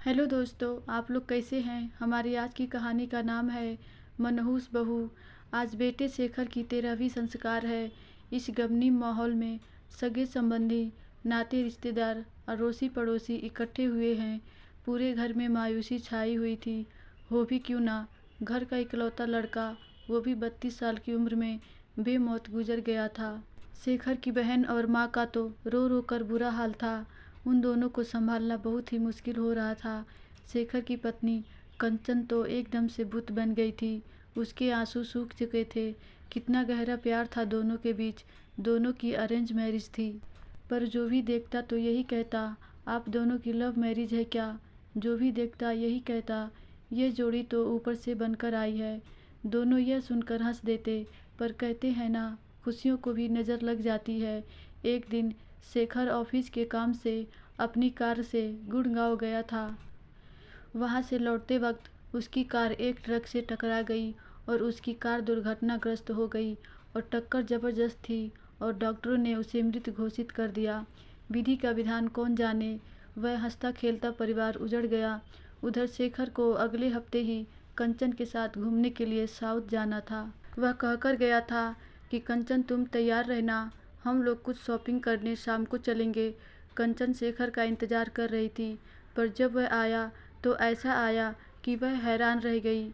Hello दोस्तों, आप लोग कैसे हैं। हमारी आज की कहानी का नाम है मनहूस बहू। आज बेटे शेखर की 13वीं संस्कार है। इस गमगीन माहौल में सगे संबंधी, नाते रिश्तेदार, अड़ोसी पड़ोसी इकट्ठे हुए हैं। पूरे घर में मायूसी छाई हुई थी। हो भी क्यों ना, घर का इकलौता लड़का, वो भी 32 साल की उम्र में बेमौत गुजर गया था। शेखर की बहन और माँ का तो रो रो कर बुरा हाल था। उन दोनों को संभालना बहुत ही मुश्किल हो रहा था। शेखर की पत्नी कंचन तो एकदम से भूत बन गई थी। उसके आंसू सूख चुके थे। कितना गहरा प्यार था दोनों के बीच। दोनों की अरेंज मैरिज थी, पर जो भी देखता तो यही कहता, आप दोनों की लव मैरिज है क्या। जो भी देखता यही कहता, ये जोड़ी तो ऊपर से बनकर आई है। दोनों यह सुनकर हंस देते, पर कहते हैं ना, खुशियों को भी नज़र लग जाती है। एक दिन शेखर ऑफिस के काम से अपनी कार से गुड़गांव गया था। वहां से लौटते वक्त उसकी कार एक ट्रक से टकरा गई और उसकी कार दुर्घटनाग्रस्त हो गई और टक्कर जबरदस्त थी और डॉक्टरों ने उसे मृत घोषित कर दिया। विधि का विधान कौन जाने, वह हंसता खेलता परिवार उजड़ गया। उधर शेखर को अगले हफ्ते ही कंचन के साथ घूमने के लिए साउथ जाना था। वह कहकर गया था कि कंचन तुम तैयार रहना, हम लोग कुछ शॉपिंग करने शाम को चलेंगे। कंचन शेखर का इंतज़ार कर रही थी, पर जब वह आया तो ऐसा आया कि वह हैरान रह गई।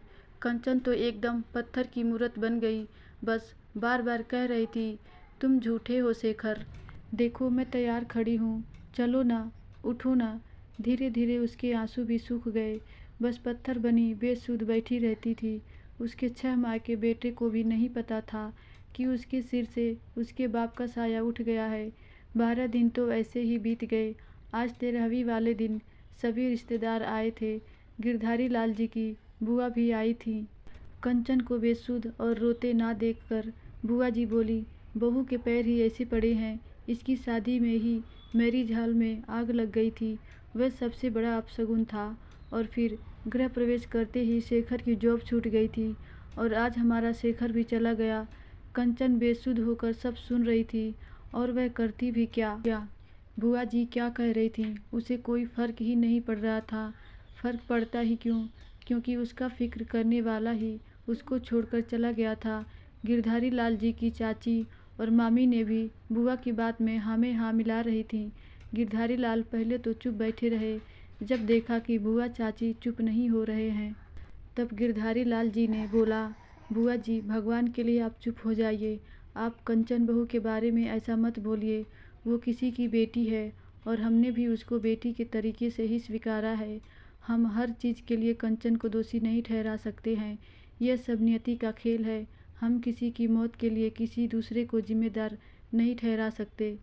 कंचन तो एकदम पत्थर की मूरत बन गई। बस बार बार कह रही थी, तुम झूठे हो शेखर, देखो मैं तैयार खड़ी हूँ, चलो ना, उठो ना। धीरे धीरे उसके आंसू भी सूख गए। बस पत्थर बनी बेसुध बैठी रहती थी। उसके 6 माह के बेटे को भी नहीं पता था कि उसके सिर से उसके बाप का साया उठ गया है। 12 दिन तो ऐसे ही बीत गए। आज 13वीं वाले दिन सभी रिश्तेदार आए थे। गिरधारी लाल जी की बुआ भी आई थी। कंचन को बेसुध और रोते ना देखकर बुआ जी बोली, बहू के पैर ही ऐसे पड़े हैं, इसकी शादी में ही मैरिज हॉल में आग लग गई थी, वह सबसे बड़ा अपशगुन था। और फिर गृह प्रवेश करते ही शेखर की जॉब छूट गई थी और आज हमारा शेखर भी चला गया। कंचन बेसुध होकर सब सुन रही थी, और वह करती भी क्या। बुआ जी क्या कह रही थी, उसे कोई फर्क ही नहीं पड़ रहा था। फर्क पड़ता ही क्यों, क्योंकि उसका फिक्र करने वाला ही उसको छोड़कर चला गया था। गिरधारी लाल जी की चाची और मामी ने भी बुआ की बात में हाँ में हाँ मिला रही थी। गिरधारी लाल पहले तो चुप बैठे रहे। जब देखा कि बुआ चाची चुप नहीं हो रहे हैं, तब गिरधारी लाल जी ने बोला, बुआ जी भगवान के लिए आप चुप हो जाइए। आप कंचन बहू के बारे में ऐसा मत बोलिए। वो किसी की बेटी है और हमने भी उसको बेटी के तरीके से ही स्वीकारा है। हम हर चीज़ के लिए कंचन को दोषी नहीं ठहरा सकते हैं। यह सब नियति का खेल है। हम किसी की मौत के लिए किसी दूसरे को जिम्मेदार नहीं ठहरा सकते।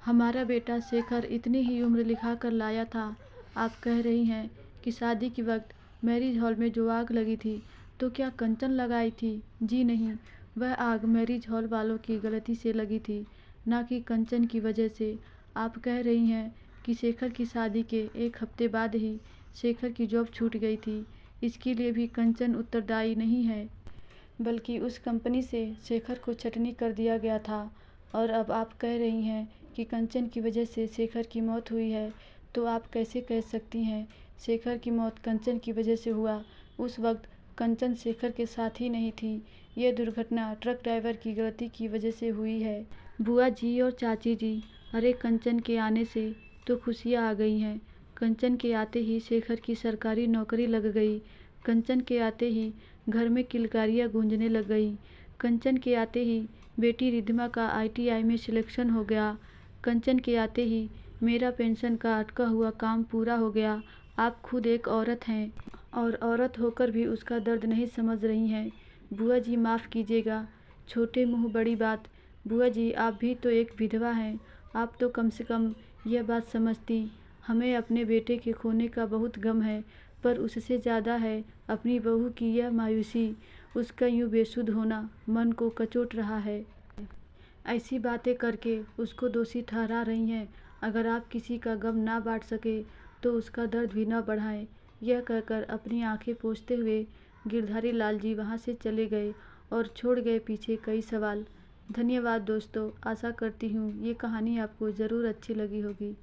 हमारा बेटा शेखर इतनी ही उम्र लिखा कर लाया था। आप कह रही हैं कि शादी के वक्त मैरिज हॉल में जो आग लगी थी, तो क्या कंचन लगाई थी। जी नहीं, वह आग मैरिज हॉल वालों की गलती से लगी थी, ना कि कंचन की वजह से। आप कह रही हैं कि शेखर की शादी के 1 हफ्ते बाद ही शेखर की जॉब छूट गई थी, इसके लिए भी कंचन उत्तरदायी नहीं है, बल्कि उस कंपनी से शेखर को छटनी कर दिया गया था। और अब आप कह रही हैं कि कंचन की वजह से शेखर की मौत हुई है, तो आप कैसे कह सकती हैं शेखर की मौत कंचन की वजह से हुआ। उस वक्त कंचन शेखर के साथ ही नहीं थी। यह दुर्घटना ट्रक ड्राइवर की गलती की वजह से हुई है। बुआ जी और चाची जी, अरे कंचन के आने से तो खुशियाँ आ गई हैं। कंचन के आते ही शेखर की सरकारी नौकरी लग गई। कंचन के आते ही घर में किलकारियाँ गूंजने लग गई। कंचन के आते ही बेटी रिद्धिमा का ITI में सिलेक्शन हो गया। कंचन के आते ही मेरा पेंशन का अटका हुआ काम पूरा हो गया। आप खुद एक औरत हैं और औरत होकर भी उसका दर्द नहीं समझ रही हैं। बुआ जी माफ़ कीजिएगा, छोटे मुँह बड़ी बात। बुआ जी आप भी तो एक विधवा हैं, आप तो कम से कम यह बात समझती। हमें अपने बेटे के खोने का बहुत गम है, पर उससे ज़्यादा है अपनी बहू की यह मायूसी। उसका यूँ बेसुध होना मन को कचोट रहा है। ऐसी बातें करके उसको दोषी ठहरा रही हैं। अगर आप किसी का गम ना बांट सके तो उसका दर्द भी ना बढ़ाएं। यह कहकर अपनी आंखें पोंछते हुए गिरधारी लाल जी वहाँ से चले गए और छोड़ गए पीछे कई सवाल। धन्यवाद दोस्तों, आशा करती हूँ ये कहानी आपको ज़रूर अच्छी लगी होगी।